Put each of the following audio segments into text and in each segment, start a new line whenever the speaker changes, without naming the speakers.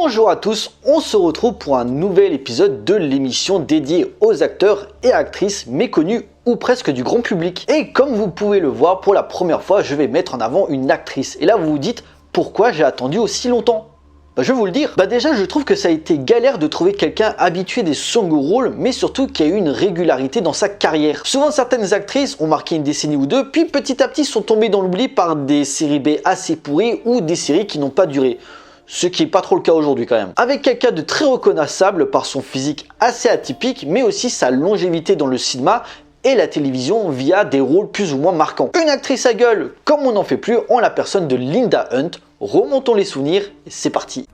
Bonjour à tous, on se retrouve pour un nouvel épisode de l'émission dédiée aux acteurs et actrices méconnus ou presque du grand public. Et comme vous pouvez le voir, pour la première fois, je vais mettre en avant une actrice. Et là, vous vous dites, pourquoi j'ai attendu aussi longtemps ? Je vais vous le dire. Déjà, je trouve que ça a été galère de trouver quelqu'un habitué des second rôles, mais surtout qui a eu une régularité dans sa carrière. Souvent, certaines actrices ont marqué une décennie ou deux, puis petit à petit sont tombées dans l'oubli par des séries B assez pourries ou des séries qui n'ont pas duré. Ce qui n'est pas trop le cas aujourd'hui quand même. Avec quelqu'un de très reconnaissable par son physique assez atypique, mais aussi sa longévité dans le cinéma et la télévision via des rôles plus ou moins marquants. Une actrice à gueule comme on n'en fait plus en la personne de Linda Hunt. Remontons les souvenirs et c'est parti.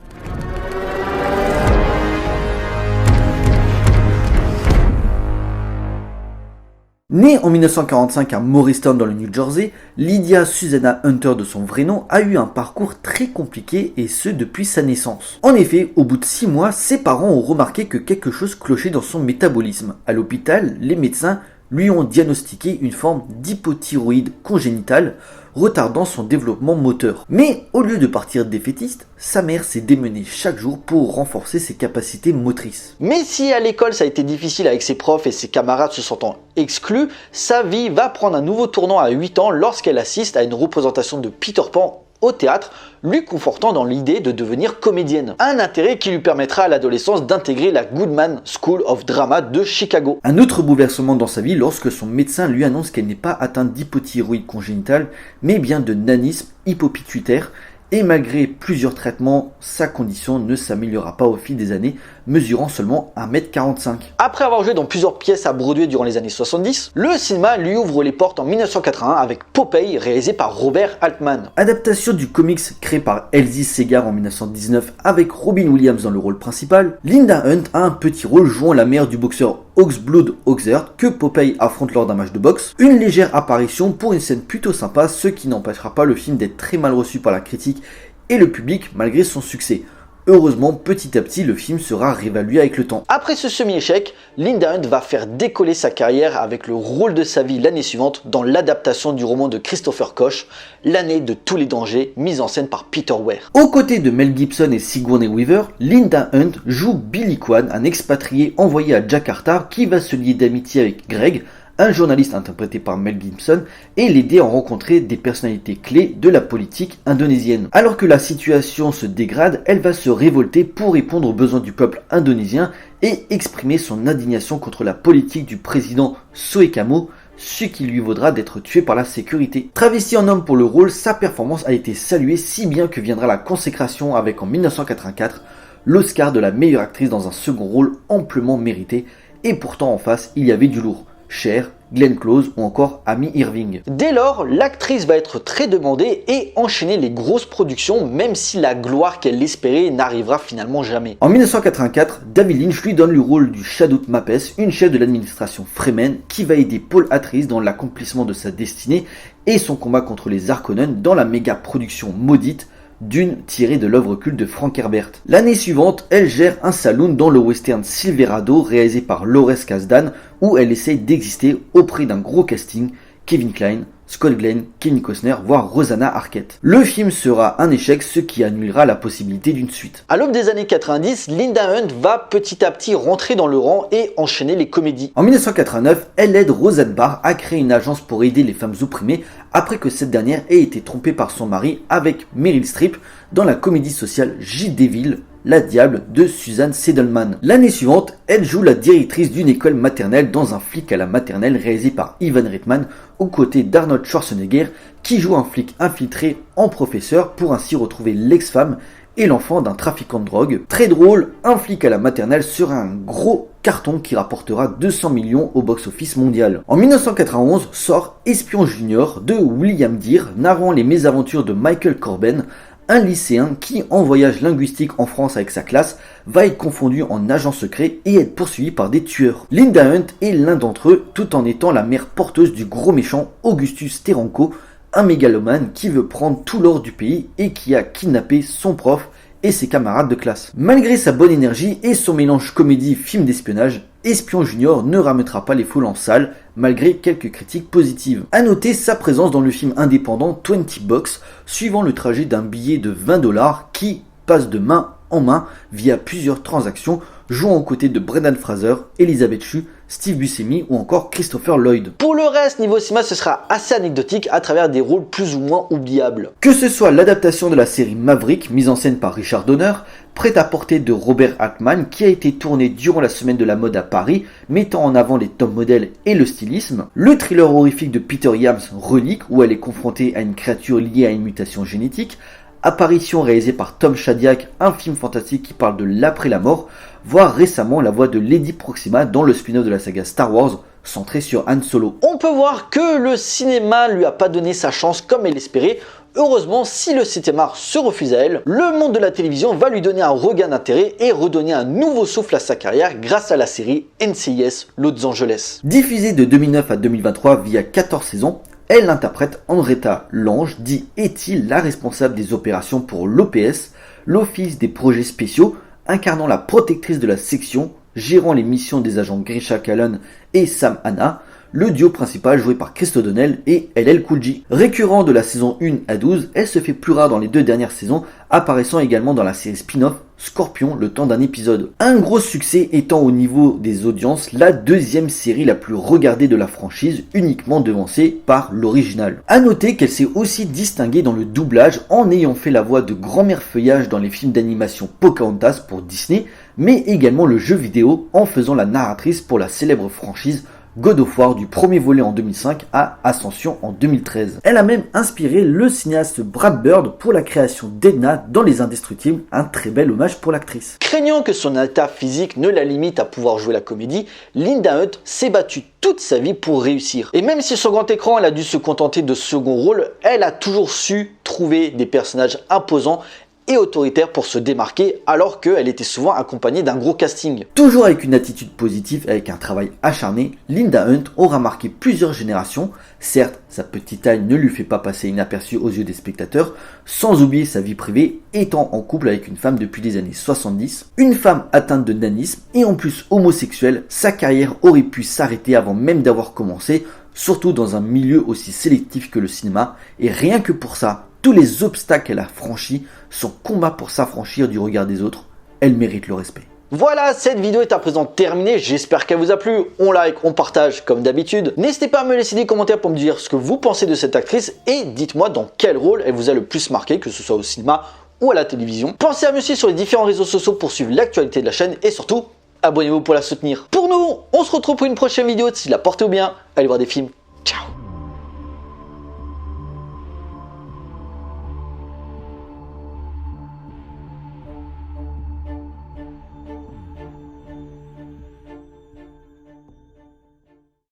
Née en 1945 à Morristown dans le New Jersey, Lydia Susanna Hunter de son vrai nom a eu un parcours très compliqué et ce depuis sa naissance. En effet, au bout de 6 mois, ses parents ont remarqué que quelque chose clochait dans son métabolisme. À l'hôpital, les médecins lui ont diagnostiqué une forme d'hypothyroïde congénitale, retardant son développement moteur. Mais au lieu de partir défaitiste, sa mère s'est démenée chaque jour pour renforcer ses capacités motrices.
Mais si à l'école ça a été difficile avec ses profs et ses camarades se sentant exclus, sa vie va prendre un nouveau tournant à 8 ans lorsqu'elle assiste à une représentation de Peter Pan au théâtre, lui confortant dans l'idée de devenir comédienne. Un intérêt qui lui permettra à l'adolescence d'intégrer la Goodman School of Drama de Chicago.
Un autre bouleversement dans sa vie lorsque son médecin lui annonce qu'elle n'est pas atteinte d'hypothyroïde congénitale, mais bien de nanisme hypopituitaire. Et malgré plusieurs traitements, sa condition ne s'améliorera pas au fil des années, mesurant seulement 1m45.
Après avoir joué dans plusieurs pièces à Broadway durant les années 70, le cinéma lui ouvre les portes en 1981 avec Popeye, réalisé par Robert Altman.
Adaptation du comics créé par Elsie Segar en 1919 avec Robin Williams dans le rôle principal, Linda Hunt a un petit rôle jouant la mère du boxeur Oxblood Oxert que Popeye affronte lors d'un match de boxe. Une légère apparition pour une scène plutôt sympa, ce qui n'empêchera pas le film d'être très mal reçu par la critique et le public malgré son succès. Heureusement, petit à petit, le film sera réévalué avec le temps.
Après ce semi-échec, Linda Hunt va faire décoller sa carrière avec le rôle de sa vie l'année suivante dans l'adaptation du roman de Christopher Koch, L'année de tous les dangers, mise en scène par Peter Weir.
Aux côtés de Mel Gibson et Sigourney Weaver, Linda Hunt joue Billy Kwan, un expatrié envoyé à Jakarta qui va se lier d'amitié avec Greg, un journaliste interprété par Mel Gibson, et l'aider à rencontrer des personnalités clés de la politique indonésienne. Alors que la situation se dégrade, elle va se révolter pour répondre aux besoins du peuple indonésien et exprimer son indignation contre la politique du président Suharto, ce qui lui vaudra d'être tué par la sécurité. Travesti en homme pour le rôle, sa performance a été saluée si bien que viendra la consécration avec en 1984 l'Oscar de la meilleure actrice dans un second rôle amplement mérité, et pourtant en face il y avait du lourd. Cher, Glenn Close ou encore Amy Irving.
Dès lors, l'actrice va être très demandée et enchaîner les grosses productions, même si la gloire qu'elle espérait n'arrivera finalement jamais.
En 1984, David Lynch lui donne le rôle du Shadut Mapes, une chef de l'administration Fremen qui va aider Paul Atreides dans l'accomplissement de sa destinée et son combat contre les Harkonnen dans la méga production maudite Dune tirée de l'œuvre culte de Frank Herbert. L'année suivante, elle gère un saloon dans le western Silverado réalisé par Lawrence Kasdan où elle essaye d'exister auprès d'un gros casting, Kevin Kline, Scott Glenn, Kevin Costner, voire Rosanna Arquette. Le film sera un échec, ce qui annulera la possibilité d'une suite.
À l'aube des années 90, Linda Hunt va petit à petit rentrer dans le rang et enchaîner les comédies.
En 1989, elle aide Roseanne Barr à créer une agence pour aider les femmes opprimées après que cette dernière ait été trompée par son mari avec Meryl Streep dans la comédie sociale J-Devil, La Diable de Susan Seidelman. L'année suivante, elle joue la directrice d'une école maternelle dans Un flic à la maternelle réalisé par Ivan Reitman aux côtés d'Arnold Schwarzenegger qui joue un flic infiltré en professeur pour ainsi retrouver l'ex-femme et l'enfant d'un trafiquant de drogue. Très drôle, Un flic à la maternelle sera un gros carton qui rapportera 200 millions au box-office mondial. En 1991 sort Espion Junior de William Deere narrant les mésaventures de Michael Corben, un lycéen qui, en voyage linguistique en France avec sa classe, va être confondu en agent secret et être poursuivi par des tueurs. Linda Hunt est l'un d'entre eux, tout en étant la mère porteuse du gros méchant Augustus Steranko, un mégalomane qui veut prendre tout l'or du pays et qui a kidnappé son prof et ses camarades de classe. Malgré sa bonne énergie et son mélange comédie-film d'espionnage, Espion Junior ne ramènera pas les foules en salle, malgré quelques critiques positives. A noter sa présence dans le film indépendant 20 Bucks, suivant le trajet d'un billet de $20 qui passe de main en main via plusieurs transactions, jouant aux côtés de Brendan Fraser, Elisabeth Shue, Steve Buscemi ou encore Christopher Lloyd.
Pour le reste, niveau cinéma, ce sera assez anecdotique à travers des rôles plus ou moins oubliables.
Que ce soit l'adaptation de la série Maverick, mise en scène par Richard Donner, prêt-à-porter de Robert Altman, qui a été tourné durant la semaine de la mode à Paris, mettant en avant les top modèles et le stylisme, le thriller horrifique de Peter Yams, Relic, où elle est confrontée à une créature liée à une mutation génétique, apparition réalisée par Tom Shadyac, un film fantastique qui parle de l'après la mort, voire récemment la voix de Lady Proxima dans le spin-off de la saga Star Wars, centré sur Han Solo.
On peut voir que le cinéma lui a pas donné sa chance comme elle l'espérait. Heureusement, si le 7e art se refuse à elle, le monde de la télévision va lui donner un regain d'intérêt et redonner un nouveau souffle à sa carrière grâce à la série NCIS Los Angeles.
Diffusée de 2009 à 2023 via 14 saisons, elle interprète Henrietta Lange, dit Etty, la responsable des opérations pour l'OPS, l'Office des projets spéciaux, incarnant la protectrice de la section, gérant les missions des agents Grisha Callan et Sam Hanna, le duo principal joué par Chris O'Donnell et LL Cool J. Récurrent de la saison 1 à 12, elle se fait plus rare dans les 2 dernières saisons, apparaissant également dans la série spin-off Scorpion le temps d'un épisode. Un gros succès étant au niveau des audiences la 2e série la plus regardée de la franchise, uniquement devancée par l'original. A noter qu'elle s'est aussi distinguée dans le doublage en ayant fait la voix de Grand-mère Feuillage dans les films d'animation Pocahontas pour Disney, mais également le jeu vidéo en faisant la narratrice pour la célèbre franchise God of War du premier volet en 2005 à Ascension en 2013. Elle a même inspiré le cinéaste Brad Bird pour la création d'Edna dans Les Indestructibles, un très bel hommage pour l'actrice.
Craignant que son état physique ne la limite à pouvoir jouer la comédie, Linda Hunt s'est battue toute sa vie pour réussir. Et même si sur grand écran elle a dû se contenter de second rôle, elle a toujours su trouver des personnages imposants et autoritaire pour se démarquer alors qu'elle était souvent accompagnée d'un gros casting.
Toujours avec une attitude positive et avec un travail acharné, Linda Hunt aura marqué plusieurs générations. Certes, sa petite taille ne lui fait pas passer inaperçue aux yeux des spectateurs, sans oublier sa vie privée, étant en couple avec une femme depuis les années 70, une femme atteinte de nanisme et en plus homosexuelle, sa carrière aurait pu s'arrêter avant même d'avoir commencé, surtout dans un milieu aussi sélectif que le cinéma, et rien que pour ça, tous les obstacles qu'elle a franchis, son combat pour s'affranchir du regard des autres, elle mérite le respect.
Voilà, cette vidéo est à présent terminée, j'espère qu'elle vous a plu, on like, on partage comme d'habitude. N'hésitez pas à me laisser des commentaires pour me dire ce que vous pensez de cette actrice et dites-moi dans quel rôle elle vous a le plus marqué, que ce soit au cinéma ou à la télévision. Pensez à me suivre sur les différents réseaux sociaux pour suivre l'actualité de la chaîne et surtout, abonnez-vous pour la soutenir. Pour nous, on se retrouve pour une prochaine vidéo, d'ici là, portez-vous bien, allez voir des films, ciao.